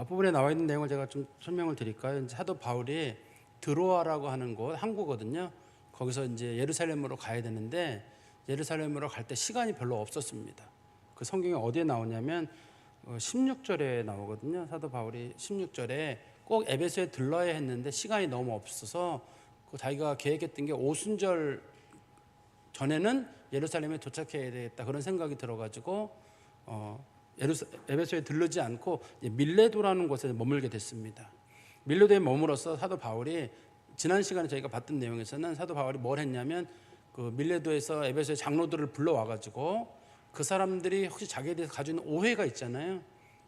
앞부분에 나와 있는 내용을 제가 좀 설명을 드릴까요? 이제 사도 바울이 드로아라고 하는 곳, 항구거든요. 거기서 이제 예루살렘으로 가야 되는데 예루살렘으로 갈 때 시간이 별로 없었습니다. 그 성경에 어디에 나오냐면 16절에 나오거든요. 사도 바울이 16절에 꼭 에베소에 들러야 했는데 시간이 너무 없어서 자기가 계획했던 게 오순절 전에는 예루살렘에 도착해야 되겠다 그런 생각이 들어가지고 에베소에 들르지 않고 밀레도라는 곳에 머물게 됐습니다. 밀레도에 머물어서 사도 바울이 지난 시간에 저희가 봤던 내용에서는 사도 바울이 뭘 했냐면 그 밀레도에서 에베소의 장로들을 불러와가지고 그 사람들이 혹시 자기에 대해서 가지고 있는 오해가 있잖아요.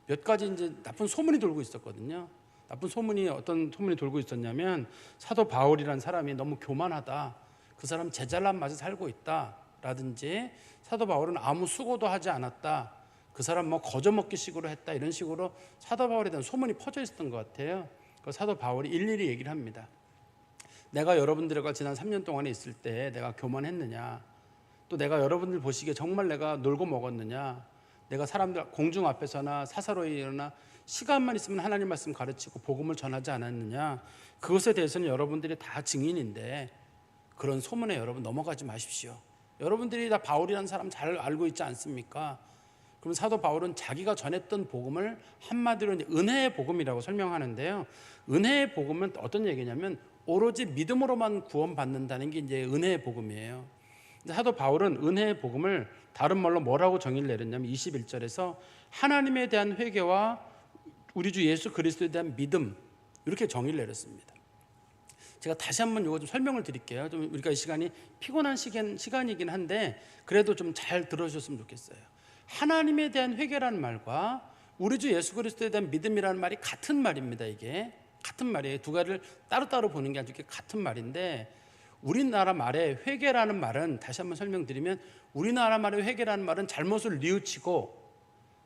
몇 가지 이제 나쁜 소문이 돌고 있었거든요. 나쁜 소문이 어떤 소문이 돌고 있었냐면 사도 바울이라는 사람이 너무 교만하다. 그 사람 제잘남 맛에 살고 있다라든지 사도 바울은 아무 수고도 하지 않았다. 그 사람 뭐 거저먹기 식으로 했다. 이런 식으로 사도 바울에 대한 소문이 퍼져 있었던 것 같아요. 그 사도 바울이 일일이 얘기를 합니다. 내가 여러분들과 지난 3년 동안에 있을 때 내가 교만했느냐, 또 내가 여러분들 보시기에 정말 내가 놀고 먹었느냐, 내가 사람들 공중 앞에서나 사사로이 일어나 시간만 있으면 하나님 말씀 가르치고 복음을 전하지 않았느냐, 그것에 대해서는 여러분들이 다 증인인데 그런 소문에 여러분 넘어가지 마십시오. 여러분들이 다 바울이라는 사람 잘 알고 있지 않습니까? 그럼 사도 바울은 자기가 전했던 복음을 한마디로 이제 은혜의 복음이라고 설명하는데요. 은혜의 복음은 어떤 얘기냐면 오로지 믿음으로만 구원받는다는 게 이제 은혜의 복음이에요. 사도 바울은 은혜의 복음을 다른 말로 뭐라고 정의를 내렸냐면 21절에서 하나님에 대한 회개와 우리 주 예수 그리스도에 대한 믿음, 이렇게 정의를 내렸습니다. 제가 다시 한번 이거 좀 설명을 드릴게요. 좀 우리가 이 시간이 피곤한 시간이긴 한데 그래도 좀 잘 들어주셨으면 좋겠어요. 하나님에 대한 회개라는 말과 우리 주 예수 그리스도에 대한 믿음이라는 말이 같은 말입니다. 이게 같은 말이에요. 두 가지를 따로따로 보는 게 아니고 같은 말인데, 우리나라 말의 회개라는 말은 다시 한번 설명드리면 우리나라 말의 회개라는 말은 잘못을 뉘우치고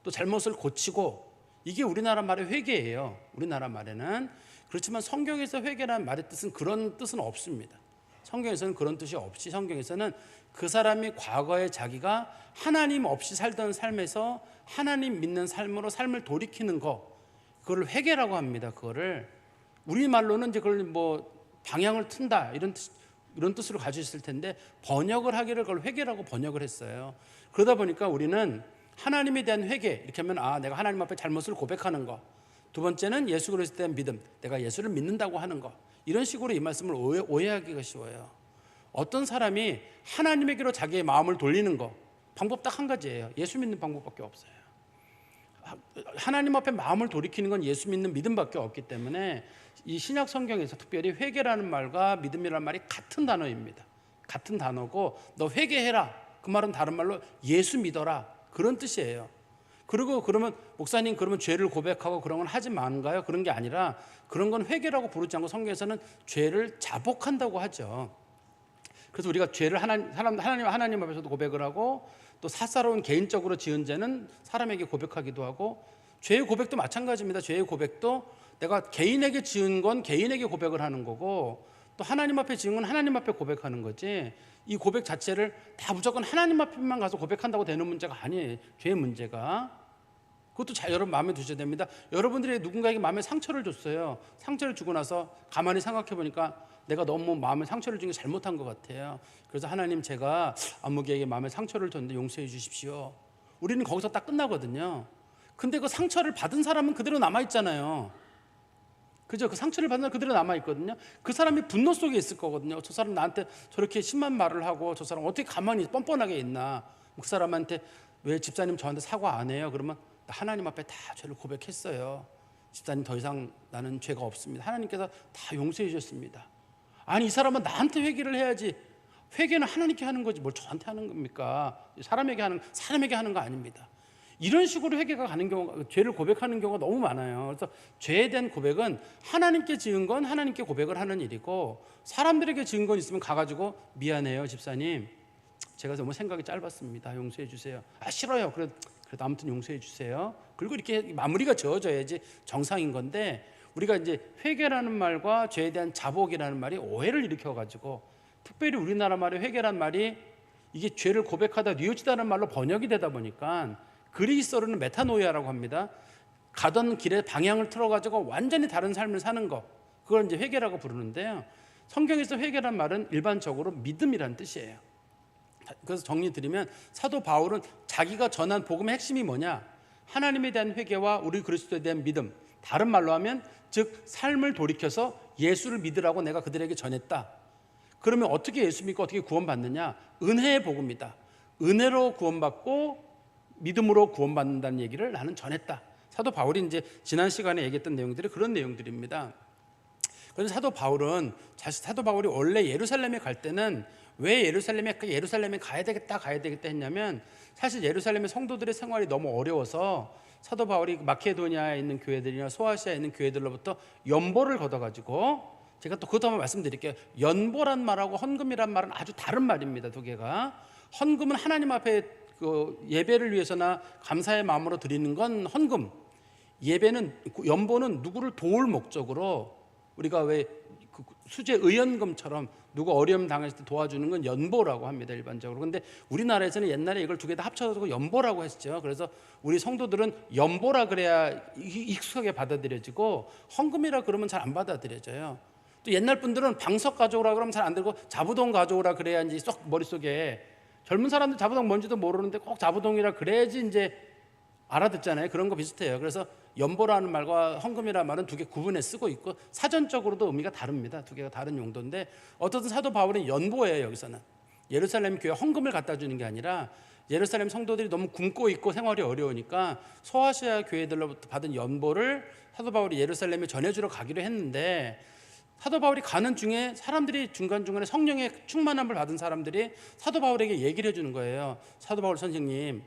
또 잘못을 고치고, 이게 우리나라 말의 회개예요. 우리나라 말에는. 그렇지만 성경에서 회개라는 말의 뜻은 그런 뜻은 없습니다. 성경에서는 그런 뜻이 없이 성경에서는 그 사람이 과거에 자기가 하나님 없이 살던 삶에서 하나님 믿는 삶으로 삶을 돌이키는 거, 그걸 회개라고 합니다. 그거를 우리말로는 이제 그걸 뭐 방향을 튼다 이런 뜻으로 가지고 있을 텐데 번역을 하기를 그걸 회개라고 번역을 했어요. 그러다 보니까 우리는 하나님에 대한 회개 이렇게 하면 내가 하나님 앞에 잘못을 고백하는 거, 두 번째는 예수 그리스도에 대한 믿음, 내가 예수를 믿는다고 하는 거, 이런 식으로 이 말씀을 오해하기가 쉬워요. 어떤 사람이 하나님에게로 자기의 마음을 돌리는 거, 방법 딱 한 가지예요. 예수 믿는 방법밖에 없어요. 하나님 앞에 마음을 돌이키는 건 예수 믿는 믿음밖에 없기 때문에 이 신약 성경에서 특별히 회개라는 말과 믿음이라는 말이 같은 단어입니다. 같은 단어고, 너 회개해라, 그 말은 다른 말로 예수 믿어라, 그런 뜻이에요. 그리고 그러면 목사님 그러면 죄를 고백하고 그런 건 하지 마는가요? 그런 게 아니라 그런 건 회개라고 부르지 않고 성경에서는 죄를 자복한다고 하죠. 그래서 우리가 죄를 하나님 앞에서도 고백을 하고, 또 사사로운 개인적으로 지은 죄는 사람에게 고백하기도 하고, 죄의 고백도 마찬가지입니다. 죄의 고백도 내가 개인에게 지은 건 개인에게 고백을 하는 거고, 또 하나님 앞에 지은 건 하나님 앞에 고백하는 거지, 이 고백 자체를 다 무조건 하나님 앞에만 가서 고백한다고 되는 문제가 아니에요. 죄의 문제가. 그것도 여러분 마음에 두셔야 됩니다. 여러분들이 누군가에게 마음에 상처를 줬어요. 상처를 주고 나서 가만히 생각해 보니까 내가 너무 마음에 상처를 준 게 잘못한 것 같아요. 그래서 하나님, 제가 아무개에게 마음에 상처를 줬는데 용서해 주십시오. 우리는 거기서 딱 끝나거든요. 근데 그 상처를 받은 사람은 그대로 남아있잖아요. 그죠? 그 상처를 받는 사람 그대로 남아있거든요. 그 사람이 분노 속에 있을 거거든요. 저 사람 나한테 저렇게 심한 말을 하고 저 사람 어떻게 가만히 뻔뻔하게 있나. 그 사람한테 왜 집사님 저한테 사과 안 해요? 그러면 나 하나님 앞에 다 죄를 고백했어요. 집사님 더 이상 나는 죄가 없습니다. 하나님께서 다 용서해 주셨습니다. 아니, 이 사람은 나한테 회개를 해야지. 회개는 하나님께 하는 거지 뭘 저한테 하는 겁니까? 사람에게 하는 거 아닙니다. 이런 식으로 회개가 가는 경우가, 죄를 고백하는 경우가 너무 많아요. 그래서 죄에 대한 고백은 하나님께 지은 건 하나님께 고백을 하는 일이고, 사람들에게 지은 건 있으면 가가지고 미안해요 집사님, 제가 너무 생각이 짧았습니다, 용서해 주세요. 싫어요. 그래도 아무튼 용서해 주세요. 그리고 이렇게 마무리가 지어져야지 정상인 건데, 우리가 이제 회개라는 말과 죄에 대한 자복이라는 말이 오해를 일으켜가지고, 특별히 우리나라 말의 회개라는 말이 이게 죄를 고백하다 뉘우치다는 말로 번역이 되다 보니까 그리스어로는 메타노이아라고 합니다. 가던 길에 방향을 틀어가지고 완전히 다른 삶을 사는 거, 그걸 이제 회개라고 부르는데요. 성경에서 회개란 말은 일반적으로 믿음이란 뜻이에요. 그래서 정리 드리면 사도 바울은 자기가 전한 복음의 핵심이 뭐냐? 하나님에 대한 회개와 우리 그리스도에 대한 믿음. 다른 말로 하면 즉 삶을 돌이켜서 예수를 믿으라고 내가 그들에게 전했다. 그러면 어떻게 예수 믿고 어떻게 구원받느냐? 은혜의 복음이다. 은혜로 구원받고 믿음으로 구원받는다는 얘기를 나는 전했다. 사도 바울이 이제 지난 시간에 얘기했던 내용들이 그런 내용들입니다. 그래서 사도 바울이 원래 예루살렘에 갈 때는 왜 예루살렘에 가야 되겠다 했냐면, 사실 예루살렘의 성도들의 생활이 너무 어려워서 사도 바울이 마케도니아에 있는 교회들이나 소아시아에 있는 교회들로부터 연보를 걷어가지고, 제가 또 그것도 한번 말씀드릴게요. 연보란 말하고 헌금이란 말은 아주 다른 말입니다. 두 개가. 헌금은 하나님 앞에 그 예배를 위해서나 감사의 마음으로 드리는 건 헌금. 연보는 누구를 도울 목적으로, 우리가 왜 수제 의연금처럼 누구 어려움 당했을 때 도와주는 건 연보라고 합니다, 일반적으로. 근데 우리나라에서는 옛날에 이걸 두 개 다 합쳐서 연보라고 했죠. 그래서 우리 성도들은 연보라 그래야 익숙하게 받아들여지고, 헌금이라 그러면 잘 안 받아들여져요. 또 옛날 분들은 방석 가져오라 그러면 잘 안 들고 자부동 가져오라 그래야 이제 쏙 머릿속에, 젊은 사람들 자부동 뭔지도 모르는데 꼭 자부동이라 그래야지 이제 알아듣잖아요. 그런 거 비슷해요. 그래서 연보라는 말과 헌금이라는 말은 두 개 구분해 쓰고 있고, 사전적으로도 의미가 다릅니다. 두 개가 다른 용도인데, 어떻든 사도 바울은 연보예요. 여기서는 예루살렘 교회 헌금을 갖다 주는 게 아니라, 예루살렘 성도들이 너무 굶고 있고 생활이 어려우니까 소아시아 교회들로부터 받은 연보를 사도 바울이 예루살렘에 전해주러 가기로 했는데, 사도 바울이 가는 중에 사람들이 중간중간에 성령의 충만함을 받은 사람들이 사도 바울에게 얘기를 해주는 거예요. 사도 바울 선생님,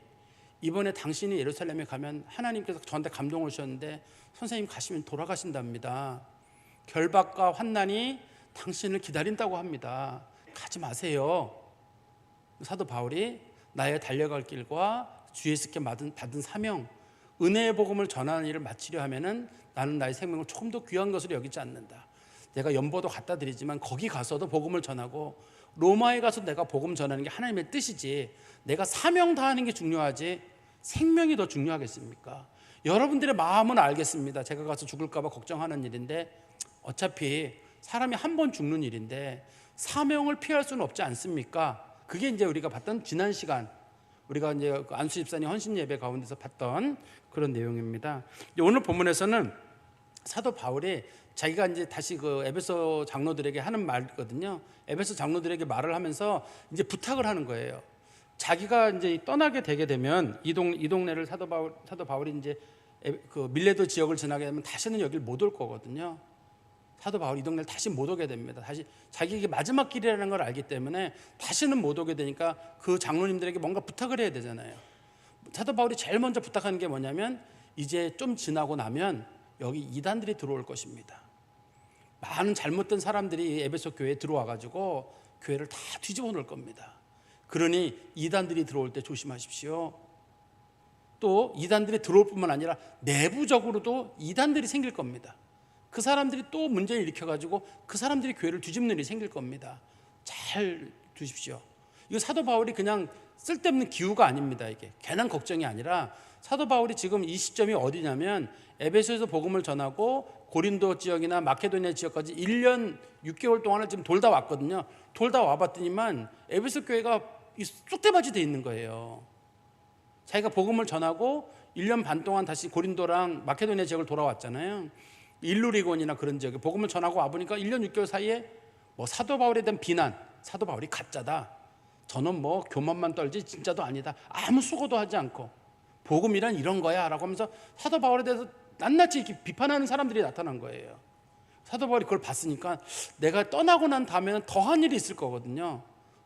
이번에 당신이 예루살렘에 가면 하나님께서 저한테 감동을 주셨는데 선생님 가시면 돌아가신답니다. 결박과 환난이 당신을 기다린다고 합니다. 가지 마세요. 사도 바울이 나의 달려갈 길과 주 예수께 받은 사명, 은혜의 복음을 전하는 일을 마치려 하면은 나는 나의 생명을 조금 더 귀한 것으로 여기지 않는다. 내가 연보도 갖다 드리지만 거기 가서도 복음을 전하고, 로마에 가서 내가 복음 전하는 게 하나님의 뜻이지, 내가 사명 다하는 게 중요하지 생명이 더 중요하겠습니까? 여러분들의 마음은 알겠습니다. 제가 가서 죽을까 봐 걱정하는 일인데, 어차피 사람이 한 번 죽는 일인데 사명을 피할 수는 없지 않습니까? 그게 이제 우리가 봤던 지난 시간, 우리가 이제 안수 집사님 헌신 예배 가운데서 봤던 그런 내용입니다. 오늘 본문에서는 사도 바울이 자기가 이제 다시 그 에베소 장로들에게 하는 말이거든요. 에베소 장로들에게 말을 하면서 이제 부탁을 하는 거예요. 자기가 이제 떠나게 되게 되면 이 동네를 사도 바울이 이제 그 밀레도 지역을 지나게 되면 다시는 여길 못 올 거거든요. 사도 바울이 이 동네를 다시 못 오게 됩니다. 다시 자기에게 마지막 길이라는 걸 알기 때문에 다시는 못 오게 되니까 그 장로님들에게 뭔가 부탁을 해야 되잖아요. 사도 바울이 제일 먼저 부탁하는 게 뭐냐면, 이제 좀 지나고 나면 여기 이단들이 들어올 것입니다. 많은 잘못된 사람들이 에베소 교회에 들어와가지고 교회를 다 뒤집어 놓을 겁니다. 그러니 이단들이 들어올 때 조심하십시오. 또 이단들이 들어올 뿐만 아니라 내부적으로도 이단들이 생길 겁니다. 그 사람들이 또 문제를 일으켜가지고 그 사람들이 교회를 뒤집는 일이 생길 겁니다. 잘 두십시오. 이거 사도 바울이 그냥 쓸데없는 기우가 아닙니다. 이게 괜한 걱정이 아니라, 사도 바울이 지금 이 시점이 어디냐면 에베소에서 복음을 전하고 고린도 지역이나 마케도니아 지역까지 1년 6개월 동안을 지금 돌다 왔거든요. 돌다 와봤더니만 에베소 교회가 쑥대밭이 돼 있는 거예요. 자기가 복음을 전하고 1년 반 동안 다시 고린도랑 마케도니아 지역을 돌아왔잖아요. 일루리곤이나 그런 지역에 복음을 전하고 와보니까 1년 6개월 사이에 뭐 사도 바울에 대한 비난, 사도 바울이 가짜다, 저는 뭐 교만만 떨지 진짜도 아니다, 아무 수고도 하지 않고 복음이란 이런 거야 라고 하면서 사도 바울에 대해서 낱낱이 이렇게 비판하는 사람들이 나타난 거예요. 사도 바울이 그걸 봤으니까 내가 떠나고 난 다음에는 더한 일이 있을 거거든요.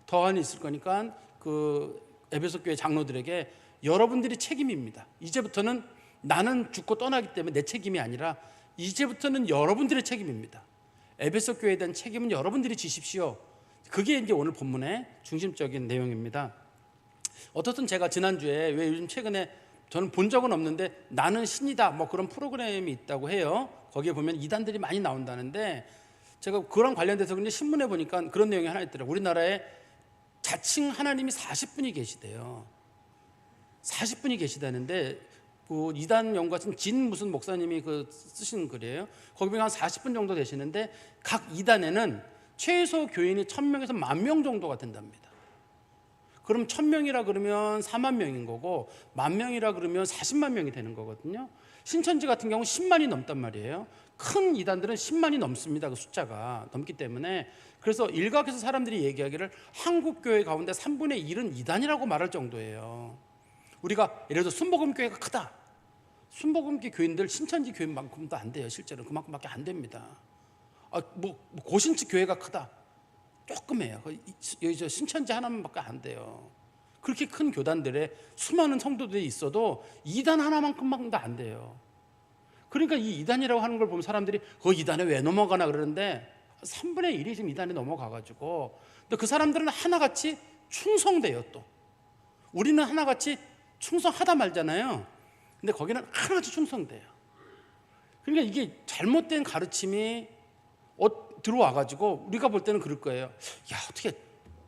더한 일이 있을 거니까 그 에베소 교회 장로들에게 여러분들이 책임입니다. 이제부터는 나는 죽고 떠나기 때문에 내 책임이 아니라 이제부터는 여러분들의 책임입니다. 에베소 교회에 대한 책임은 여러분들이 지십시오. 그게 이제 오늘 본문의 중심적인 내용입니다. 어떻든 제가 지난주에, 왜 요즘 최근에 저는 본 적은 없는데 나는 신이다 뭐 그런 프로그램이 있다고 해요. 거기에 보면 이단들이 많이 나온다는데, 제가 그런 관련돼서 그냥 신문에 보니까 그런 내용이 하나 있더라고요. 우리나라에 자칭 하나님이 40분이 계시대요. 40분이 계시다는데, 그 이단 연구가신 진 무슨 목사님이 그 쓰신 글이에요. 거기 보면 한 40분 정도 되시는데 각 이단에는 최소 교인이 1000명에서 10,000명 정도가 된답니다. 그럼 1000명이라 그러면 4만 명인 거고 10,000명이라 그러면 40만 명이 되는 거거든요. 신천지 같은 경우 10만이 넘단 말이에요. 큰 이단들은 10만이 넘습니다. 그 숫자가 넘기 때문에 그래서 일각에서 사람들이 얘기하기를 한국 교회 가운데 3분의 1은 이단이라고 말할 정도예요. 우리가 예를 들어 순복음교회가 크다. 순복음교 교인들 신천지 교인만큼도 안 돼요. 실제로 그만큼밖에 안 됩니다. 고신치 교회가 크다. 조금 해요. 여기 저 신천지 하나만밖에 안 돼요. 그렇게 큰 교단들에 수많은 성도들이 있어도 이단 하나만큼도 안 돼요. 그러니까 이 이단이라고 하는 걸 보면 사람들이 그 이단에 왜 넘어가나 그러는데 3분의 1이 지금 이단에 넘어가가지고 근데 그 사람들은 하나같이 충성돼요. 또 우리는 하나같이 충성하다 말잖아요. 근데 거기는 하나같이 충성돼요. 그러니까 이게 잘못된 가르침이 들어와가지고 우리가 볼 때는 그럴 거예요. 야, 어떻게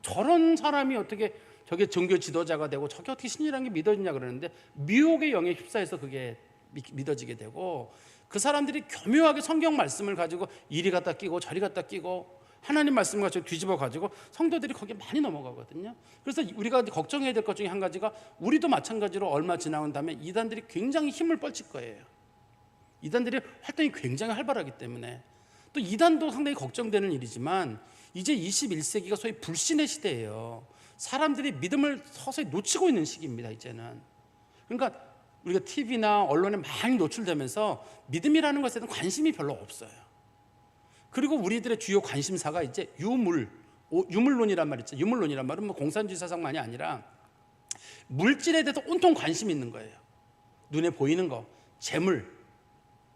저런 사람이 어떻게 저게 종교 지도자가 되고 저게 어떻게 신이라는 게 믿어지냐 그러는데 미혹의 영에 휩싸여서 그게 믿어지게 되고 그 사람들이 교묘하게 성경 말씀을 가지고 이리 갖다 끼고 저리 갖다 끼고 하나님 말씀을 가지고 뒤집어 가지고 성도들이 거기에 많이 넘어가거든요. 그래서 우리가 걱정해야 될 것 중에 한 가지가 우리도 마찬가지로 얼마 지나온 다음에 이단들이 굉장히 힘을 뻗칠 거예요. 이단들이 활동이 굉장히 활발하기 때문에 또 이단도 상당히 걱정되는 일이지만 이제 21세기가 소위 불신의 시대예요. 사람들이 믿음을 서서히 놓치고 있는 시기입니다. 이제는. 그러니까 우리가 TV나 언론에 많이 노출되면서 믿음이라는 것에 대한 관심이 별로 없어요. 그리고 우리들의 주요 관심사가 이제 유물론이란 말 있죠. 유물론이란 말은 뭐 공산주의 사상만이 아니라 물질에 대해서 온통 관심이 있는 거예요. 눈에 보이는 거, 재물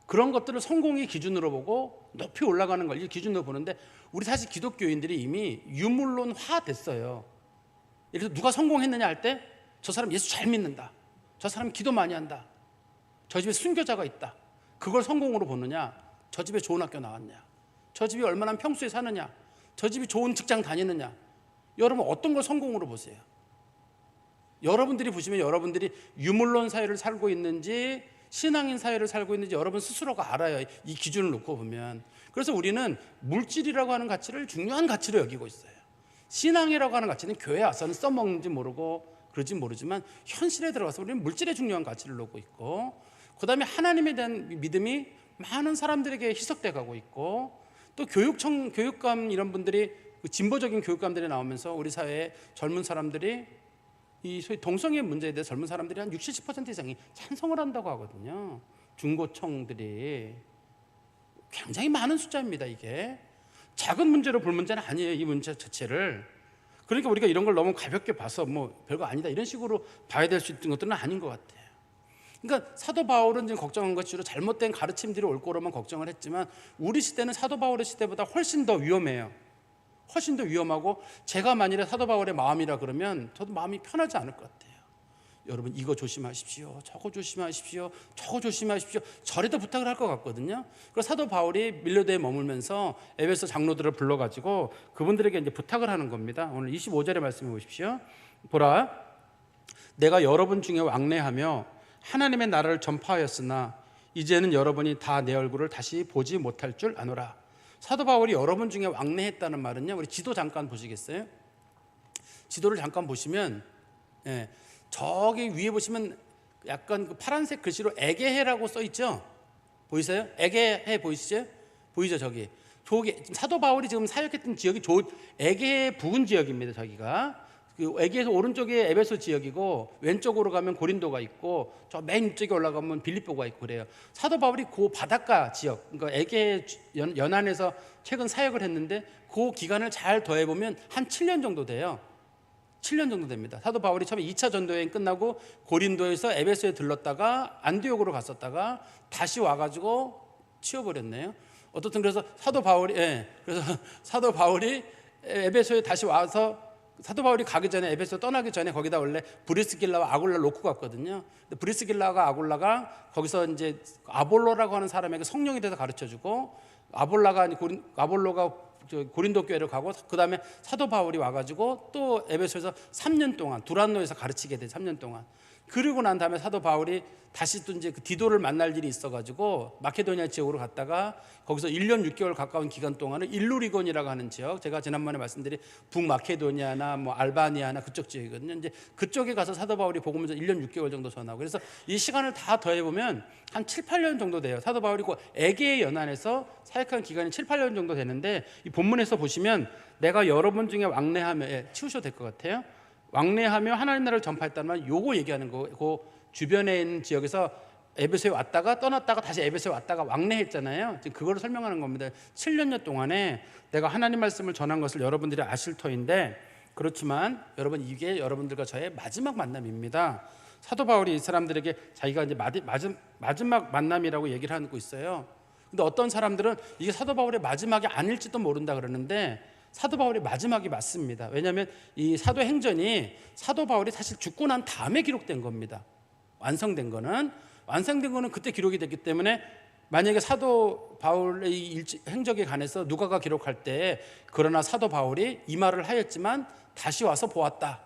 그런 것들을 성공의 기준으로 보고 높이 올라가는 걸 이 기준으로 보는데 우리 사실 기독교인들이 이미 유물론화 됐어요. 예를 들어 누가 성공했느냐 할 때 저 사람 예수 잘 믿는다. 저 사람 기도 많이 한다. 저 집에 순교자가 있다. 그걸 성공으로 보느냐? 저 집에 좋은 학교 나왔냐? 저 집이 얼마나 평수에 사느냐? 저 집이 좋은 직장 다니느냐? 여러분 어떤 걸 성공으로 보세요? 여러분들이 보시면 여러분들이 유물론 사회를 살고 있는지 신앙인 사회를 살고 있는지 여러분 스스로가 알아요. 이 기준을 놓고 보면. 그래서 우리는 물질이라고 하는 가치를 중요한 가치로 여기고 있어요. 신앙이라고 하는 가치는 교회 와서는 써먹는지 모르고 그러진 모르지만 현실에 들어가서 우리는 물질의 중요한 가치를 놓고 있고 그다음에 하나님에 대한 믿음이 많은 사람들에게 희석돼 가고 있고 또 교육감 이런 분들이 진보적인 교육감들이 나오면서 우리 사회의 젊은 사람들이 이 소위 동성애 문제에 대해 젊은 사람들이 한 60, 70% 이상이 찬성을 한다고 하거든요. 중고청들이 굉장히 많은 숫자입니다. 이게 작은 문제로 볼 문제는 아니에요. 이 문제 자체를. 그러니까 우리가 이런 걸 너무 가볍게 봐서 뭐 별거 아니다 이런 식으로 봐야 될 수 있는 것들은 아닌 것 같아요. 그러니까 사도 바울은 지금 걱정한 것이 주로 잘못된 가르침들이 올 거로만 걱정을 했지만 우리 시대는 사도 바울의 시대보다 훨씬 더 위험해요. 훨씬 더 위험하고 제가 만일에 사도 바울의 마음이라 그러면 저도 마음이 편하지 않을 것 같아요. 여러분 이거 조심하십시오. 저거 조심하십시오. 저거 조심하십시오. 저래도 부탁을 할 것 같거든요. 그래서 사도 바울이 밀려도에 머물면서 에베소 장로들을 불러가지고 그분들에게 이제 부탁을 하는 겁니다. 오늘 25절의 말씀해 보십시오. 보라, 내가 여러분 중에 왕래하며 하나님의 나라를 전파하였으나 이제는 여러분이 다 내 얼굴을 다시 보지 못할 줄 아노라. 사도 바울이 여러분 중에 왕래했다는 말은요. 우리 지도 잠깐 보시겠어요? 지도를 잠깐 보시면 저기 위에 보시면 약간 그 파란색 글씨로 에게해라고 써 있죠? 보이세요? 에게해 보이시죠? 보이죠 저기? 사도 바울이 지금 사역했던 지역이 에게해 부근 지역입니다. 저기가 그 에게에서 오른쪽에 에베소 지역이고 왼쪽으로 가면 고린도가 있고 저 맨 위쪽에 올라가면 빌립보가 있고 그래요. 사도 바울이 그 바닷가 지역, 그러니까 에게 연안에서 최근 사역을 했는데 그 기간을 잘 더해보면 한 7년 정도 돼요. 7년 정도 됩니다. 사도 바울이 처음에 2차 전도여행 끝나고 고린도에서 에베소에 들렀다가 안디옥으로 갔었다가 다시 와가지고 치워버렸네요. 어떻든 그래서 사도 바울이 에베소에 다시 와서 사도 바울이 가기 전에 에베소 떠나기 전에 거기다 원래 브리스길라와 아굴라 놓고 갔거든요. 근데 브리스길라가 아굴라가 거기서 이제 아볼로라고 하는 사람에게 성령이 돼서 가르쳐주고 아볼로가 고린도 교회를 가고 그 다음에 사도 바울이 와가지고 또 에베소에서 3년 동안 두란노에서 가르치게 돼. 3년 동안 그리고 난 다음에 사도 바울이 다시 또 이제 그 디도를 만날 일이 있어가지고 마케도니아 지역으로 갔다가 거기서 1년 6개월 가까운 기간 동안은 일루리곤이라고 하는 지역, 제가 지난번에 말씀드린 북마케도니아나 뭐 알바니아나 그쪽 지역이거든요. 이제 그쪽에 가서 사도 바울이 복음을 1년 6개월 정도 전하고, 그래서 이 시간을 다 더해보면 한 7, 8년 정도 돼요. 사도 바울이 그 에게의 연안에서 사역한 기간이 7, 8년 정도 되는데, 이 본문에서 보시면 내가 여러분 중에 왕래하며, 치우셔도 될 것 같아요. 왕래하며 하나님 나라를 전파했다는 말, 요거 얘기하는 거고, 그 주변에 있는 지역에서 에베소에 왔다가 떠났다가 다시 에베소에 왔다가 왕래했잖아요. 지금 그걸 설명하는 겁니다. 7년여 동안에 내가 하나님 말씀을 전한 것을 여러분들이 아실 터인데, 그렇지만 여러분, 이게 여러분들과 저의 마지막 만남입니다. 사도 바울이 이 사람들에게 자기가 이제 마지막 만남이라고 얘기를 하고 있어요. 근데 어떤 사람들은 이게 사도 바울의 마지막이 아닐지도 모른다 그러는데, 사도 바울의 마지막이 맞습니다. 왜냐하면 이 사도행전이 사도 바울이 사실 죽고 난 다음에 기록된 겁니다. 완성된 거는 그때 기록이 됐기 때문에, 만약에 사도 바울의 행적에 관해서 누가가 기록할 때 그러나 사도 바울이 이 말을 하였지만 다시 와서 보았다,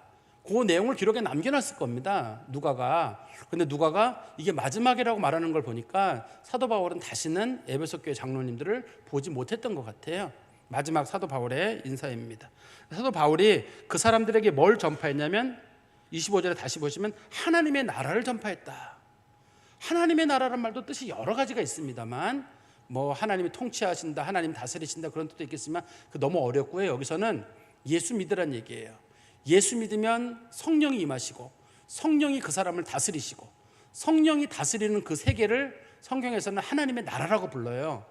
그 내용을 기록에 남겨놨을 겁니다, 누가가. 근데 누가가 이게 마지막이라고 말하는 걸 보니까 사도 바울은 다시는 에베소 교회 장로님들을 보지 못했던 것 같아요. 마지막 사도 바울의 인사입니다. 사도 바울이 그 사람들에게 뭘 전파했냐면, 25절에 다시 보시면 하나님의 나라를 전파했다. 하나님의 나라란 말도 뜻이 여러 가지가 있습니다만, 뭐 하나님이 통치하신다, 하나님 다스리신다, 그런 뜻도 있겠지만 그 너무 어렵고요. 여기서는 예수 믿으란 얘기예요. 예수 믿으면 성령이 임하시고 성령이 그 사람을 다스리시고, 성령이 다스리는 그 세계를 성경에서는 하나님의 나라라고 불러요.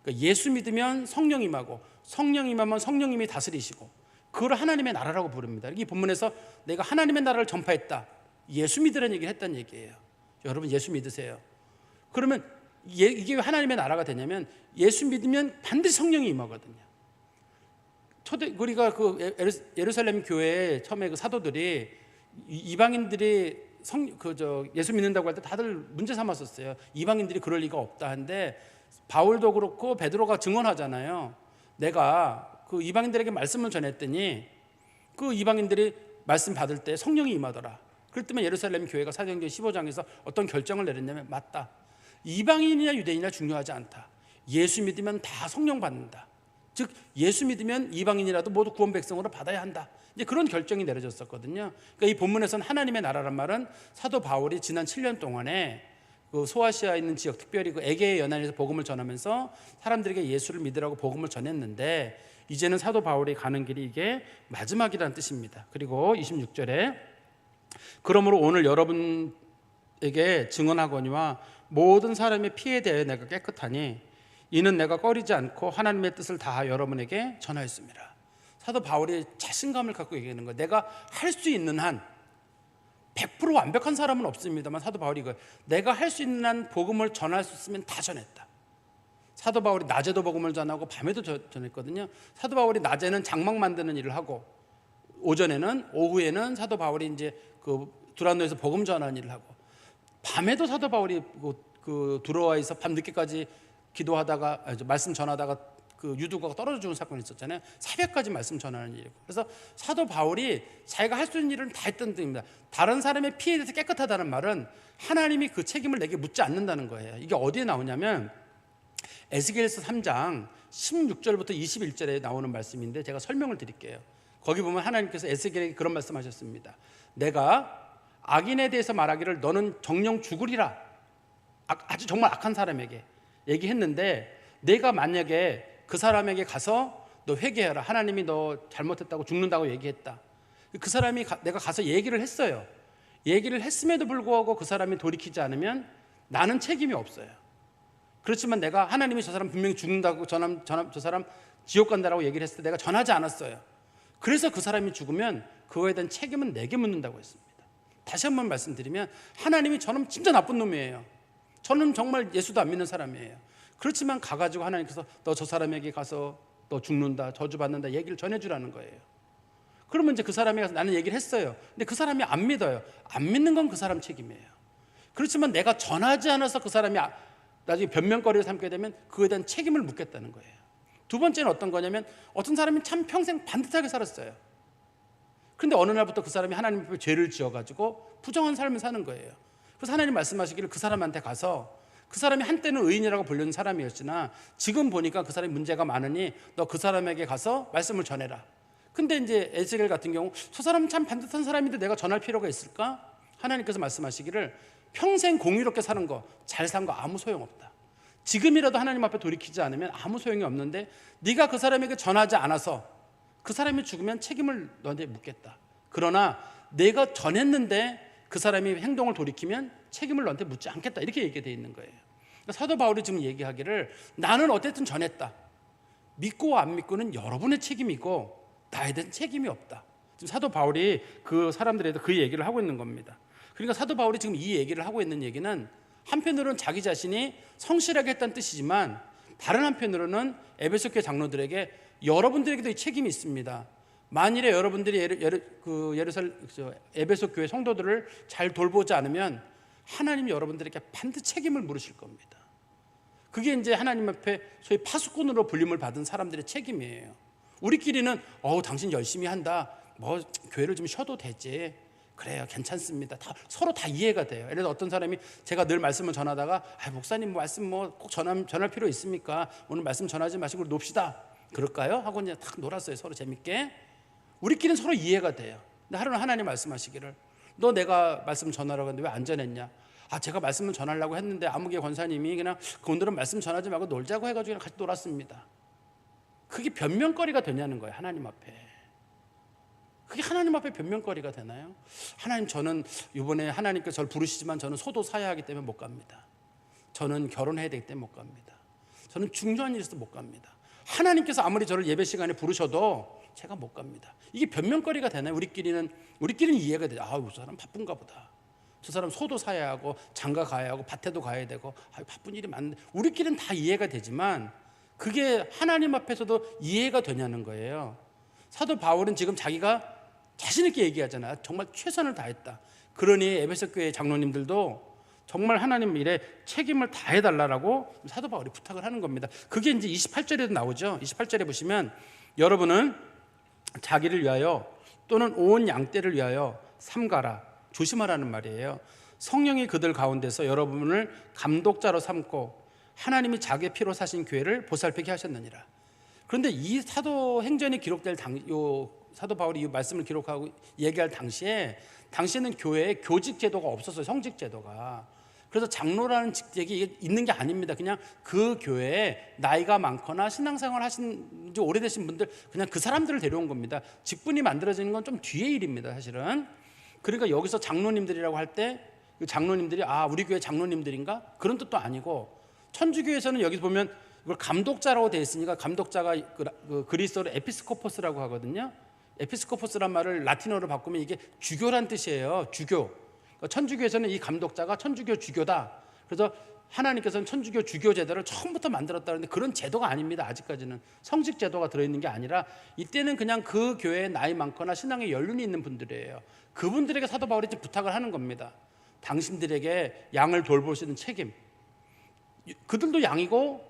그러니까 예수 믿으면 성령 임하고, 성령 임하면 성령님이 다스리시고, 그걸 하나님의 나라라고 부릅니다. 이 본문에서 내가 하나님의 나라를 전파했다, 예수 믿으라는 얘기를 했다는 얘기예요. 여러분, 예수 믿으세요. 그러면 이게 왜 하나님의 나라가 되냐면, 예수 믿으면 반드시 성령이 임하거든요. 우리가 그 예루살렘 교회에 처음에 그 사도들이 이방인들이 예수 믿는다고 할 때 다들 문제 삼았었어요. 이방인들이 그럴 리가 없다 한데, 바울도 그렇고 베드로가 증언하잖아요. 내가 그 이방인들에게 말씀을 전했더니 그 이방인들이 말씀 받을 때 성령이 임하더라. 그럴 때면 예루살렘 교회가 사도행전 15장에서 어떤 결정을 내렸냐면, 맞다, 이방인이냐 유대인이냐 중요하지 않다, 예수 믿으면 다 성령 받는다. 즉 예수 믿으면 이방인이라도 모두 구원 백성으로 받아야 한다. 이제 그런 결정이 내려졌었거든요. 그러니까 이 본문에서는 하나님의 나라란 말은 사도 바울이 지난 7년 동안에 그 소아시아에 있는 지역, 특별히 그 에게의 연안에서 복음을 전하면서 사람들에게 예수를 믿으라고 복음을 전했는데, 이제는 사도 바울이 가는 길이 이게 마지막이라는 뜻입니다. 그리고 26절에 그러므로 오늘 여러분에게 증언하거니와 모든 사람의 피에 대해 내가 깨끗하니 이는 내가 꺼리지 않고 하나님의 뜻을 다 여러분에게 전하였습니다. 사도 바울이 자신감을 갖고 얘기하는 거예요. 내가 할 수 있는 한, 100% 완벽한 사람은 없습니다만 사도 바울이 내가 할 수 있는 한 복음을 전할 수 있으면 다 전했다. 사도 바울이 낮에도 복음을 전하고 밤에도 전했거든요. 사도 바울이 낮에는 장막 만드는 일을 하고, 오후에는 사도 바울이 이제 그 두란노에서 복음 전하는 일을 하고, 밤에도 사도 바울이 그 두로아에서 밤 늦게까지 기도하다가 말씀 전하다가 그 유두가가 떨어져 죽은 사건이 있었잖아요. 새벽까지 말씀 전하는 일이고. 그래서 사도 바울이 자기가 할 수 있는 일은 다 했던 뜻입니다. 다른 사람의 피에 대해서 깨끗하다는 말은 하나님이 그 책임을 내게 묻지 않는다는 거예요. 이게 어디에 나오냐면 에스겔서 3장 16절부터 21절에 나오는 말씀인데, 제가 설명을 드릴게요. 거기 보면 하나님께서 에스겔에게 그런 말씀하셨습니다. 내가 악인에 대해서 말하기를 너는 정령 죽으리라, 아주 정말 악한 사람에게 얘기했는데, 내가 만약에 그 사람에게 가서 너 회개해라, 하나님이 너 잘못했다고 죽는다고 얘기했다. 그 사람이 내가 가서 얘기를 했어요. 얘기를 했음에도 불구하고 그 사람이 돌이키지 않으면 나는 책임이 없어요. 그렇지만 내가 하나님이 저 사람 분명히 죽는다고 저 사람 지옥 간다라고 얘기를 했을 때 내가 전하지 않았어요. 그래서 그 사람이 죽으면 그거에 대한 책임은 내게 묻는다고 했습니다. 다시 한번 말씀드리면, 하나님이 저는 진짜 나쁜 놈이에요. 저는 정말 예수도 안 믿는 사람이에요. 그렇지만 가가지고 하나님께서 너 저 사람에게 가서 너 죽는다, 저주받는다 얘기를 전해주라는 거예요. 그러면 이제 그 사람이 가서 나는 얘기를 했어요. 근데 그 사람이 안 믿어요. 안 믿는 건 그 사람 책임이에요. 그렇지만 내가 전하지 않아서 그 사람이 나중에 변명거리를 삼게 되면 그거에 대한 책임을 묻겠다는 거예요. 두 번째는 어떤 거냐면, 어떤 사람이 참 평생 반듯하게 살았어요. 그런데 어느 날부터 그 사람이 하나님 앞에 죄를 지어가지고 부정한 삶을 사는 거예요. 그래서 하나님 말씀하시기를 그 사람한테 가서, 그 사람이 한때는 의인이라고 불리는 사람이었으나 지금 보니까 그 사람이 문제가 많으니 너 그 사람에게 가서 말씀을 전해라. 근데 이제 에스겔 같은 경우 저 사람은 참 반듯한 사람인데 내가 전할 필요가 있을까? 하나님께서 말씀하시기를 평생 공의롭게 사는 거, 잘 산 거 아무 소용없다. 지금이라도 하나님 앞에 돌이키지 않으면 아무 소용이 없는데 네가 그 사람에게 전하지 않아서 그 사람이 죽으면 책임을 너한테 묻겠다. 그러나 내가 전했는데 그 사람이 행동을 돌이키면 책임을 너한테 묻지 않겠다. 이렇게 얘기되어 있는 거예요. 그러니까 사도 바울이 지금 얘기하기를 나는 어쨌든 전했다. 믿고 안 믿고는 여러분의 책임이고 나에 대한 책임이 없다. 지금 사도 바울이 그 사람들에 대해서 그 얘기를 하고 있는 겁니다. 그러니까 사도 바울이 지금 이 얘기를 하고 있는 얘기는 한편으로는 자기 자신이 성실하게 했다는 뜻이지만 다른 한편으로는 에베소 교회 장로들에게 여러분들에게도 이 책임이 있습니다. 만일에 여러분들이 에베소 교회 성도들을 잘 돌보지 않으면 하나님이 여러분들에게 반드시 책임을 물으실 겁니다. 그게 이제 하나님 앞에 소위 파수꾼으로 불림을 받은 사람들의 책임이에요. 우리끼리는 당신 열심히 한다. 뭐 교회를 좀 쉬어도 되지. 그래요, 괜찮습니다. 서로 다 이해가 돼요. 예를 들어 어떤 사람이 제가 늘 말씀을 전하다가 목사님 말씀 꼭 전할 필요 있습니까? 오늘 말씀 전하지 마시고 놉시다. 그럴까요? 하고 이제 탁 놀았어요. 서로 재밌게. 우리끼리는 서로 이해가 돼요. 근데 하루는 하나님 말씀하시기를 너 내가 말씀 전하라고 했는데 왜 안 전했냐? 제가 말씀을 전하려고 했는데 아무개 권사님이 그냥 오늘은 말씀 전하지 말고 놀자고 해가지고 그냥 같이 놀았습니다. 그게 변명거리가 되냐는 거예요. 하나님 앞에. 그게 하나님 앞에 변명거리가 되나요? 하나님, 저는 이번에 하나님께서 저를 부르시지만 저는 소도 사야 하기 때문에 못 갑니다. 저는 결혼해야 되기 때문에 못 갑니다. 저는 중요한 일이 있어서 못 갑니다. 하나님께서 아무리 저를 예배 시간에 부르셔도 제가 못 갑니다. 이게 변명거리가 되나요? 우리끼리는 이해가 돼요. 저 사람 바쁜가 보다. 저 사람 소도 사야 하고 장가 가야 하고 밭에도 가야 되고 바쁜 일이 많은데 우리끼리는 다 이해가 되지만 그게 하나님 앞에서도 이해가 되냐는 거예요. 사도 바울은 지금 자기가 자신 있게 얘기하잖아요. 정말 최선을 다했다. 그러니 에베소 교회 장로님들도 정말 하나님 일에 책임을 다해달라고 사도 바울이 부탁을 하는 겁니다. 그게 이제 28절에도 나오죠. 28절에 보시면 여러분은 자기를 위하여 또는 온 양떼를 위하여 삼가라. 조심하라는 말이에요. 성령이 그들 가운데서 여러분을 감독자로 삼고 하나님이 자기의 피로 사신 교회를 보살피게 하셨느니라. 그런데 이 사도행전이 기록될 사도 바울이 이 말씀을 기록하고 얘기할 당시에는 교회에 교직 제도가 없었어요. 성직 제도가. 그래서 장로라는 직책이 있는 게 아닙니다. 그냥 그 교회에 나이가 많거나 신앙생활 하신 지 오래되신 분들, 그냥 그 사람들을 데려온 겁니다. 직분이 만들어지는 건 좀 뒤의 일입니다, 사실은. 그러니까 여기서 장로님들이라고 할 때 그 장로님들이 우리 교회 장로님들인가? 그런 뜻도 아니고, 천주교에서는 여기 보면 이걸 감독자라고 되어 있으니까 감독자가 그리스어로 에피스코포스라고 하거든요. 에피스코포스란 말을 라틴어로 바꾸면 이게 주교란 뜻이에요. 주교. 그러니까 천주교에서는 이 감독자가 천주교 주교다. 그래서 하나님께서는 천주교 주교 제도를 처음부터 만들었다는데 그런 제도가 아닙니다. 아직까지는 성직 제도가 들어있는 게 아니라 이때는 그냥 그 교회에 나이 많거나 신앙에 연륜이 있는 분들이에요. 그분들에게 사도 바울이 부탁을 하는 겁니다. 당신들에게 양을 돌보시는 책임. 그들도 양이고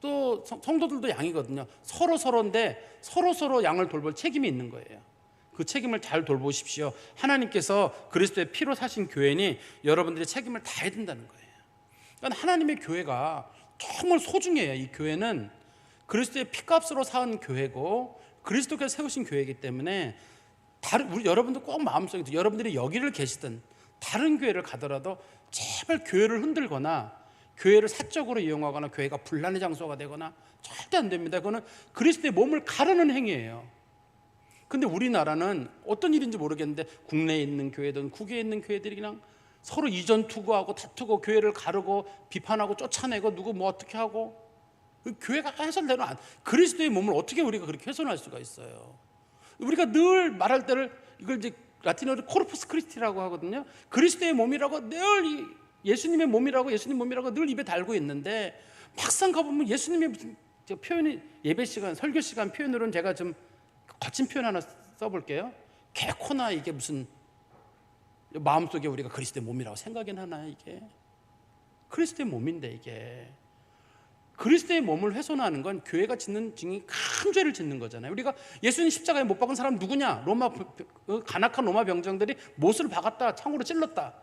또 성도들도 양이거든요. 서로인데 서로 양을 돌볼 책임이 있는 거예요. 그 책임을 잘 돌보십시오. 하나님께서 그리스도의 피로 사신 교회니 여러분들이 책임을 다해야 된다는 거예요. 그러니까 하나님의 교회가 정말 소중해요. 이 교회는 그리스도의 피값으로 사은 교회고 그리스도께서 세우신 교회이기 때문에 여러분들 꼭 마음속에 여러분들이 여기를 계시든 다른 교회를 가더라도 제발 교회를 흔들거나 교회를 사적으로 이용하거나 교회가 분란의 장소가 되거나 절대 안 됩니다. 그거는 그리스도의 몸을 가르는 행위예요. 근데 우리나라는 어떤 일인지 모르겠는데 국내에 있는 교회든 국외에 있는 교회들이 그냥 서로 이전 투구하고 다투고 교회를 가르고 비판하고 쫓아내고 누구 뭐 어떻게 하고 교회가 해설대로 그리스도의 몸을 어떻게 우리가 그렇게 훼손할 수가 있어요. 우리가 늘 말할 때를 이걸 이제 라틴어로 코르푸스 크리스티라고 하거든요. 그리스도의 몸이라고 늘 예수님의 몸이라고 늘 입에 달고 있는데 막상 가보면 예수님의 무슨 표현이 예배 시간 설교 시간 표현으로는 제가 좀 거친 표현 하나 써볼게요. 개코나 이게 무슨 마음속에 우리가 그리스도의 몸이라고 생각은 하나요? 이게 그리스도의 몸인데 이게 그리스도의 몸을 훼손하는 건 교회가 짓는 큰 죄를 짓는 거잖아요. 우리가 예수님 십자가에 못 박은 사람 누구냐? 간악한 로마 병정들이 못을 박았다, 창으로 찔렀다.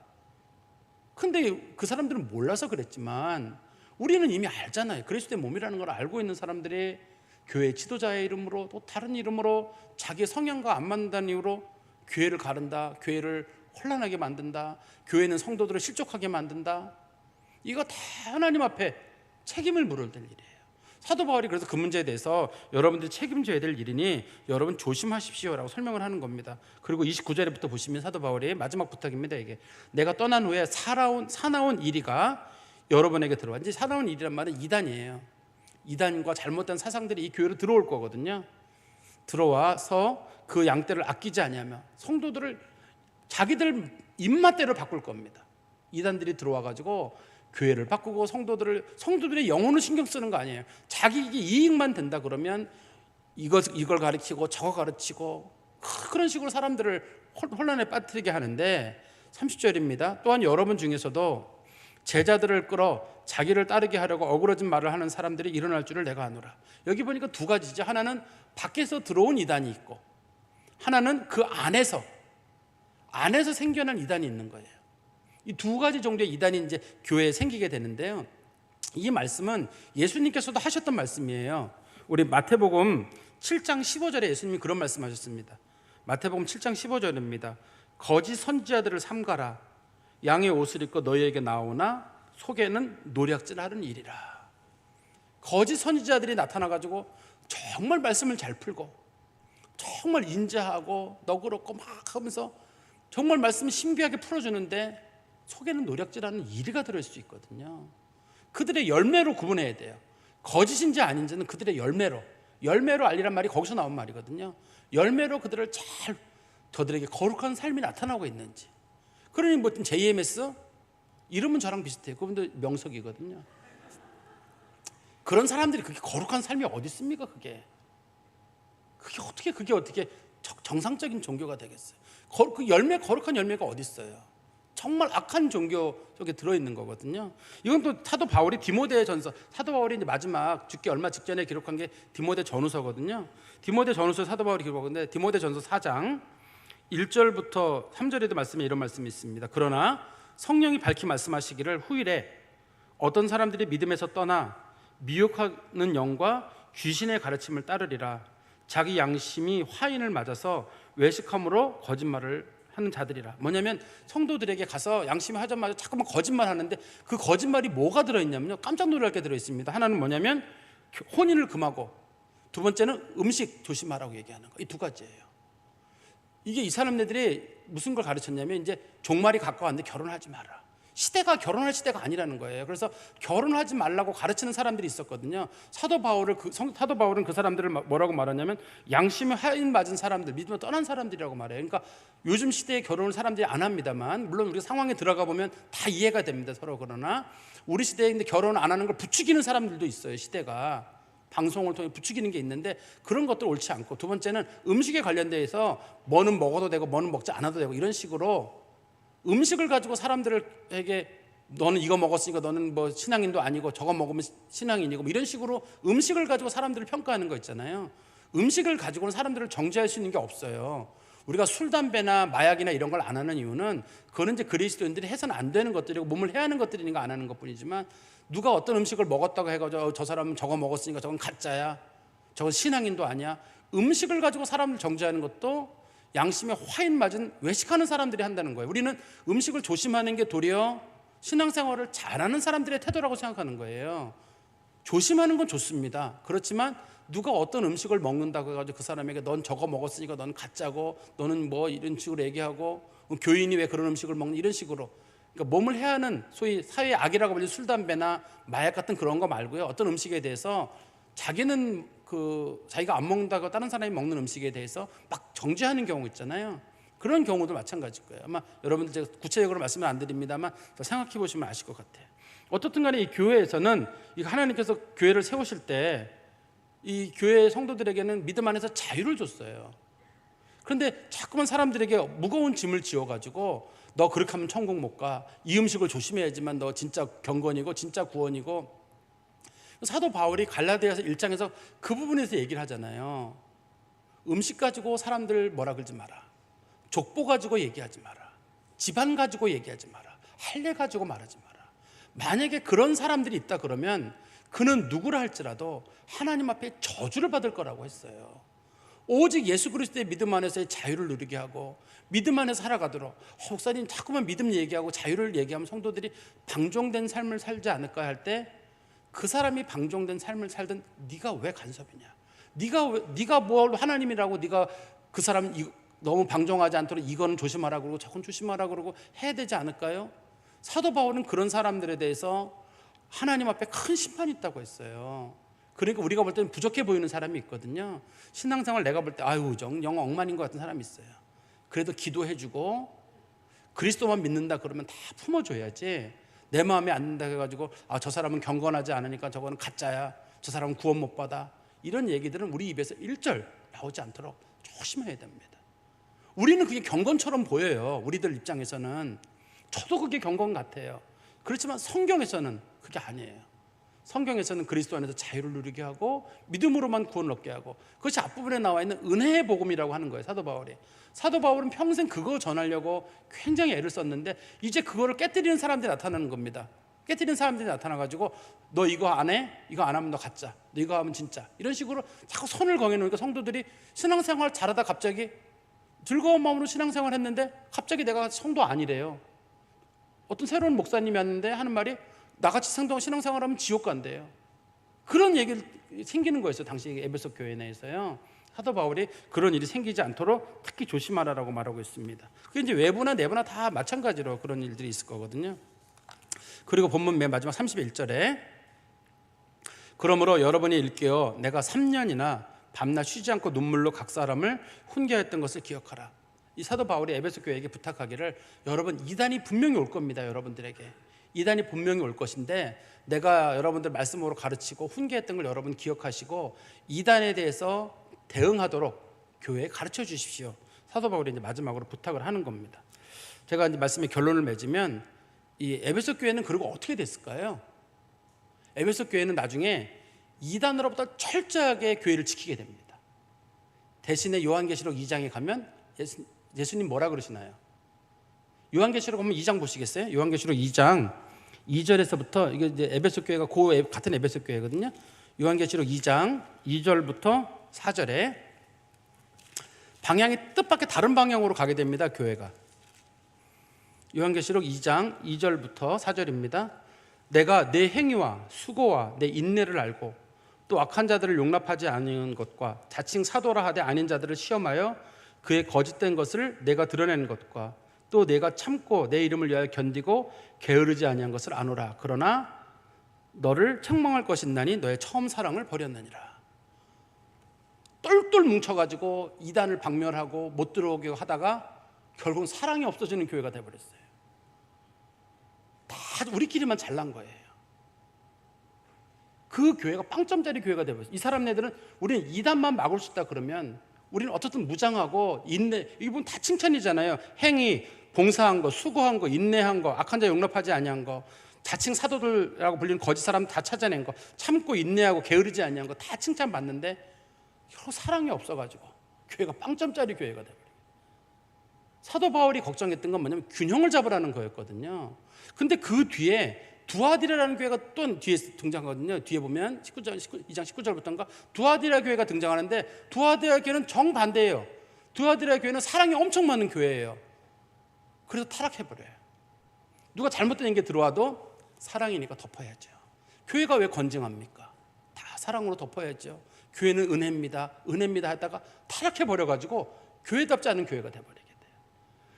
근데 그 사람들은 몰라서 그랬지만 우리는 이미 알잖아요. 그리스도의 몸이라는 걸 알고 있는 사람들이 교회 지도자의 이름으로 또 다른 이름으로 자기의 성향과 안 맞는다는 이유로 교회를 가른다, 교회를 혼란하게 만든다, 교회는 성도들을 실족하게 만든다. 이거 다 하나님 앞에 책임을 물어야 될 일이에요. 사도 바울이 그래서 그 문제에 대해서 여러분들이 책임져야 될 일이니 여러분 조심하십시오라고 설명을 하는 겁니다. 그리고 29절부터 보시면 사도 바울의 마지막 부탁입니다. 이게 내가 떠난 후에 사나운 이리가 여러분에게 들어와. 이제 사나운 일이란 말은 이단이에요. 이단과 잘못된 사상들이 이 교회로 들어올 거거든요. 들어와서 그 양떼를 아끼지 아니하며 성도들을 자기들 입맛대로 바꿀 겁니다. 이단들이 들어와가지고 교회를 바꾸고 성도들의 영혼을 신경 쓰는 거 아니에요. 자기 이익만 된다 그러면 이걸 가르치고 저거 가르치고 그런 식으로 사람들을 혼란에 빠뜨리게 하는데 30절입니다. 또한 여러분 중에서도 제자들을 끌어 자기를 따르게 하려고 어그러진 말을 하는 사람들이 일어날 줄을 내가 아노라. 여기 보니까 두 가지죠. 하나는 밖에서 들어온 이단이 있고 하나는 그 안에서 생겨난 이단이 있는 거예요. 이 두 가지 정도의 이단이 이제 교회에 생기게 되는데요. 이 말씀은 예수님께서도 하셨던 말씀이에요. 우리 마태복음 7장 15절에 예수님이 그런 말씀하셨습니다. 마태복음 7장 15절입니다. 거짓 선지자들을 삼가라. 양의 옷을 입고 너희에게 나오나 속에는 노략질하는 일이라. 거짓 선지자들이 나타나가지고 정말 말씀을 잘 풀고 정말 인자하고 너그럽고 막 하면서 정말 말씀을 신비하게 풀어주는데 속에는 노략질하는 이리가 들을 수 있거든요. 그들의 열매로 구분해야 돼요. 거짓인지 아닌지는 그들의 열매로 알리란 말이 거기서 나온 말이거든요. 열매로 저들에게 거룩한 삶이 나타나고 있는지. 그러니 뭐 JMS 이름은 저랑 비슷해요. 그분도 명석이거든요. 그런 사람들이 그렇게 거룩한 삶이 어디 있습니까? 그게 어떻게 정상적인 종교가 되겠어요? 거룩한 열매가 어디 있어요? 정말 악한 종교 속에 들어있는 거거든요. 이건 또 사도 바울이 디모데전서, 사도 바울이 이제 마지막 죽기 얼마 직전에 기록한 게 디모데전후서거든요. 디모데전후서 사도 바울이 기록하는데 디모데전서 4장 1절부터 3절에도 말씀에 이런 말씀이 있습니다. 그러나 성령이 밝히 말씀하시기를 후일에 어떤 사람들이 믿음에서 떠나 미혹하는 영과 귀신의 가르침을 따르리라. 자기 양심이 화인을 맞아서 외식함으로 거짓말을 하는 자들이라. 뭐냐면 성도들에게 가서 양심이 하자마자 자꾸만 거짓말 하는데 그 거짓말이 뭐가 들어있냐면요, 깜짝 놀랄 게 들어있습니다. 하나는 뭐냐면 혼인을 금하고, 두 번째는 음식 조심하라고 얘기하는 거. 이 두 가지예요. 이게 이 사람들이 무슨 걸 가르쳤냐면 이제 종말이 가까웠는데 결혼하지 마라. 시대가 결혼할 시대가 아니라는 거예요. 그래서 결혼하지 말라고 가르치는 사람들이 있었거든요. 사도 바울은 그 사람들을 뭐라고 말하냐면 양심이 하인 맞은 사람들, 믿음을 떠난 사람들이라고 말해요. 그러니까 요즘 시대에 결혼을 사람들이 안 합니다만, 물론 우리가 상황에 들어가 보면 다 이해가 됩니다, 서로. 그러나 우리 시대에 결혼 안 하는 걸 부추기는 사람들도 있어요. 시대가 방송을 통해 부추기는 게 있는데 그런 것들 옳지 않고, 두 번째는 음식에 관련돼서 뭐는 먹어도 되고 뭐는 먹지 않아도 되고 이런 식으로 음식을 가지고 사람들에게 너는 이거 먹었으니까 너는 뭐 신앙인도 아니고 저거 먹으면 신앙인이고 뭐 이런 식으로 음식을 가지고 사람들을 평가하는 거 있잖아요. 음식을 가지고는 사람들을 정죄할 수 있는 게 없어요. 우리가 술, 담배나 마약이나 이런 걸 안 하는 이유는 그거는 이제 그리스도인들이 해서는 안 되는 것들이고 몸을 해야 하는 것들이니까 안 하는 것뿐이지만, 누가 어떤 음식을 먹었다고 해가지고 저 사람은 저거 먹었으니까 저건 가짜야, 저건 신앙인도 아니야, 음식을 가지고 사람을 정죄하는 것도 양심에 화인 맞은 외식하는 사람들이 한다는 거예요. 우리는 음식을 조심하는 게 도리어 신앙생활을 잘하는 사람들의 태도라고 생각하는 거예요. 조심하는 건 좋습니다. 그렇지만 누가 어떤 음식을 먹는다고 해가지고 그 사람에게 넌 저거 먹었으니까 넌 가짜고 너는 뭐 이런 식으로 얘기하고, 교인이 왜 그런 음식을 먹는, 이런 식으로, 그러니까 몸을 해하는 소위 사회의 악이라고 불리는 술, 담배나 마약 같은 그런 거 말고요, 어떤 음식에 대해서 자기는 자기가 안 먹는다고 다른 사람이 먹는 음식에 대해서 막 정죄하는 경우 있잖아요. 그런 경우도 마찬가지일 거예요. 아마 여러분들 제가 구체적으로 말씀을 안 드립니다만 생각해 보시면 아실 것 같아요. 어떻든 간에 이 교회에서는 하나님께서 교회를 세우실 때 이 교회 성도들에게는 믿음 안에서 자유를 줬어요. 그런데 자꾸만 사람들에게 무거운 짐을 지어가지고 너 그렇게 하면 천국 못 가, 이 음식을 조심해야지만 너 진짜 경건이고 진짜 구원이고, 사도 바울이 갈라디아서 1장에서 그 부분에서 얘기를 하잖아요. 음식 가지고 사람들 뭐라 그러지 마라. 족보 가지고 얘기하지 마라. 집안 가지고 얘기하지 마라. 할례 가지고 말하지 마라. 만약에 그런 사람들이 있다 그러면 그는 누구라 할지라도 하나님 앞에 저주를 받을 거라고 했어요. 오직 예수 그리스도의 믿음 안에서의 자유를 누리게 하고 믿음 안에서 살아가도록, 목사님 자꾸만 믿음 얘기하고 자유를 얘기하면 성도들이 방종된 삶을 살지 않을까 할 때, 그 사람이 방종된 삶을 살든 네가 왜 간섭이냐, 네가 뭘 하나님이라고, 네가 그 사람 너무 방종하지 않도록 이거는 조심하라 그러고 저건 조심하라 그러고 해야 되지 않을까요? 사도 바울은 그런 사람들에 대해서 하나님 앞에 큰 심판이 있다고 했어요. 그러니까 우리가 볼 때는 부족해 보이는 사람이 있거든요. 신앙생활 내가 볼 때 아유 영 엉망인 것 같은 사람이 있어요. 그래도 기도해주고 그리스도만 믿는다 그러면 다 품어줘야지, 내 마음에 안 든다 해가지고 저 사람은 경건하지 않으니까 저거는 가짜야, 저 사람은 구원 못 받아, 이런 얘기들은 우리 입에서 일절 나오지 않도록 조심해야 됩니다. 우리는 그게 경건처럼 보여요. 우리들 입장에서는. 저도 그게 경건 같아요. 그렇지만 성경에서는 그게 아니에요. 성경에서는 그리스도 안에서 자유를 누리게 하고 믿음으로만 구원을 얻게 하고, 그것이 앞부분에 나와 있는 은혜의 복음이라고 하는 거예요. 사도 바울은 평생 그거 전하려고 굉장히 애를 썼는데 이제 그거를 깨뜨리는 사람들이 나타나는 겁니다. 깨뜨리는 사람들이 나타나가지고 너 이거 안 해? 이거 안 하면 너 가짜, 너 이거 하면 진짜, 이런 식으로 자꾸 선을 정해놓으니까 성도들이 신앙생활 잘하다 갑자기 즐거운 마음으로 신앙생활 했는데 갑자기 내가 성도 아니래요. 어떤 새로운 목사님이 왔는데 하는 말이 나같이 신앙생활하면 지옥 간대요. 그런 얘기를 생기는 거였어요. 당시 에베소 교회 내에서요. 사도 바울이 그런 일이 생기지 않도록 특히 조심하라고 말하고 있습니다. 그게 이제 외부나 내부나 다 마찬가지로 그런 일들이 있을 거거든요. 그리고 본문 맨 마지막 31절에 그러므로 여러분이 일깨어 내가 3년이나 밤낮 쉬지 않고 눈물로 각 사람을 훈계했던 것을 기억하라. 이 사도 바울이 에베소 교회에게 부탁하기를, 여러분 이단이 분명히 올 겁니다. 여러분들에게 이단이 분명히 올 것인데 내가 여러분들 말씀으로 가르치고 훈계했던 걸 여러분 기억하시고 이단에 대해서 대응하도록 교회에 가르쳐 주십시오. 사도 바울이 이제 마지막으로 부탁을 하는 겁니다. 제가 이제 말씀의 결론을 맺으면 이 에베소 교회는 그리고 어떻게 됐을까요? 에베소 교회는 나중에 이단으로부터 철저하게 교회를 지키게 됩니다. 대신에 요한계시록 2장에 가면 예수님 뭐라 그러시나요? 요한계시록 보면 2장 보시겠어요? 요한계시록 2장 2절에서부터, 이게 이제 에베소 교회가 같은 에베소 교회거든요. 요한계시록 2장 2절부터 4절에 방향이 뜻밖의 다른 방향으로 가게 됩니다. 교회가. 요한계시록 2장 2절부터 4절입니다. 내가 내 행위와 수고와 내 인내를 알고 또 악한 자들을 용납하지 않은 것과 자칭 사도라 하되 아닌 자들을 시험하여 그의 거짓된 것을 내가 드러내는 것과 또 내가 참고 내 이름을 위하여 견디고 게으르지 아니한 것을 아노라. 그러나 너를 책망할 것이나니 너의 처음 사랑을 버렸느니라. 똘똘 뭉쳐가지고 이단을 박멸하고 못 들어오게 하다가 결국은 사랑이 없어지는 교회가 돼버렸어요. 다 우리끼리만 잘난 거예요. 그 교회가 빵점짜리 교회가 돼버렸어요. 이 사람네들은 우리는 이단만 막을 수 있다 그러면 우리는 어떻든 무장하고 인내, 이분 다 칭찬이잖아요. 행위, 봉사한 거, 수고한 거, 인내한 거, 악한 자 용납하지 아니한 거, 자칭 사도들이라고 불리는 거짓 사람 다 찾아낸 거, 참고 인내하고 게으르지 아니한 거 다 칭찬받는데 결국 사랑이 없어가지고 교회가 빵점짜리 교회가 돼버려요. 사도 바울이 걱정했던 건 뭐냐면 균형을 잡으라는 거였거든요. 근데 그 뒤에 두아디라라는 교회가 또 뒤에 등장하거든요. 뒤에 보면 2장 19절부터인가 두아디라 교회가 등장하는데, 두아디라 교회는 정반대예요. 두아디라 교회는 사랑이 엄청 많은 교회예요. 그래서 타락해버려요. 누가 잘못된 게 들어와도 사랑이니까 덮어야죠. 교회가 왜 건증합니까? 다 사랑으로 덮어야죠. 교회는 은혜입니다 하다가 타락해버려가지고 교회답지 않은 교회가 돼버리게 돼요.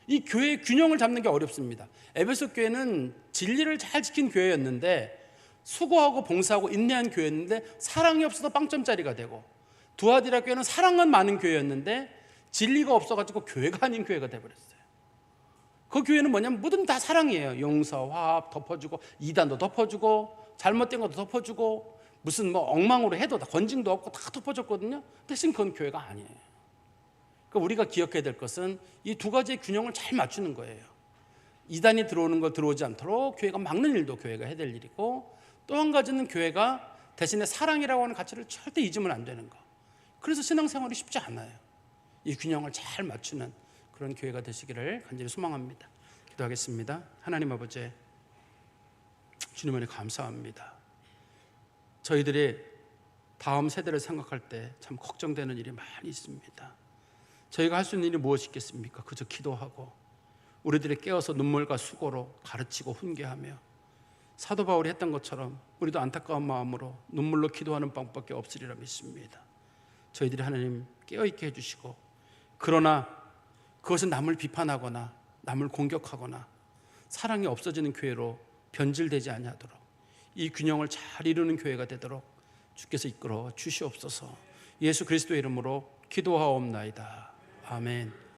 이 교회의 균형을 잡는 게 어렵습니다. 에베소 교회는 진리를 잘 지킨 교회였는데, 수고하고 봉사하고 인내한 교회였는데 사랑이 없어서 빵점짜리가 되고, 두아디라 교회는 사랑은 많은 교회였는데 진리가 없어가지고 교회가 아닌 교회가 돼버렸어요. 그 교회는 뭐냐면 뭐든 다 사랑이에요. 용서, 화합 덮어주고, 이단도 덮어주고, 잘못된 것도 덮어주고, 무슨 뭐 엉망으로 해도 다 건징도 없고 다 덮어줬거든요. 대신 그건 교회가 아니에요. 그러니까 우리가 기억해야 될 것은 이 두 가지의 균형을 잘 맞추는 거예요. 이단이 들어오는 거 들어오지 않도록 교회가 막는 일도 교회가 해야 될 일이고, 또 한 가지는 교회가 대신에 사랑이라고 하는 가치를 절대 잊으면 안 되는 거. 그래서 신앙생활이 쉽지 않아요. 이 균형을 잘 맞추는 그런 교회가 되시기를 간절히 소망합니다. 기도하겠습니다. 하나님 아버지, 주님 안에 감사합니다. 저희들이 다음 세대를 생각할 때 참 걱정되는 일이 많이 있습니다. 저희가 할 수 있는 일이 무엇이 있겠습니까? 그저 기도하고 우리들이 깨어서 눈물과 수고로 가르치고 훈계하며 사도 바울이 했던 것처럼 우리도 안타까운 마음으로 눈물로 기도하는 방법밖에 없으리라 믿습니다. 저희들이 하나님 깨어있게 해주시고, 그러나 그것은 남을 비판하거나 남을 공격하거나 사랑이 없어지는 교회로 변질되지 아니하도록 이 균형을 잘 이루는 교회가 되도록 주께서 이끌어 주시옵소서. 예수 그리스도의 이름으로 기도하옵나이다. 아멘.